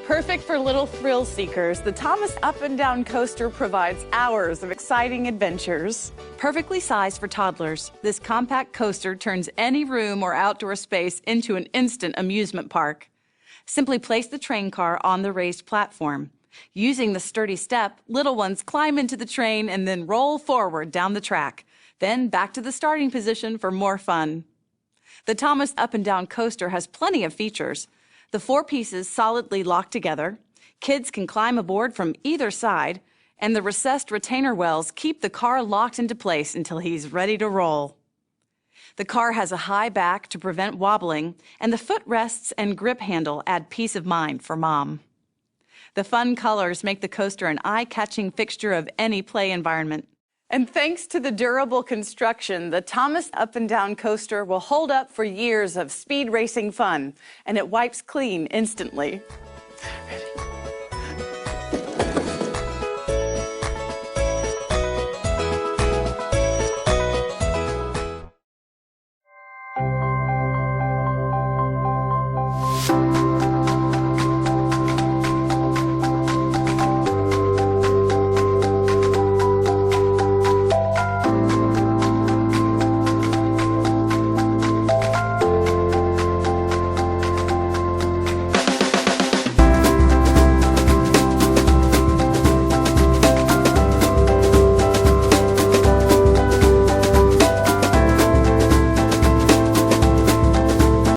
Perfect for little thrill seekers, the Thomas Up and Down Coaster provides hours of exciting adventures. Perfectly sized for toddlers, this compact coaster turns any room or outdoor space into an instant amusement park. Simply place the train car on the raised platform. Using the sturdy step, little ones climb into the train and then roll forward down the track. Then back to the starting position for more fun. The Thomas Up and Down Coaster has plenty of features. The 4 pieces solidly lock together, kids can climb aboard from either side, and the recessed retainer wells keep the car locked into place until he's ready to roll. The car has a high back to prevent wobbling, and the footrests and grip handle add peace of mind for Mom. The fun colors make the coaster an eye-catching fixture of any play environment. And thanks to the durable construction, the Thomas Up and Down Coaster will hold up for years of speed racing fun, and it wipes clean instantly.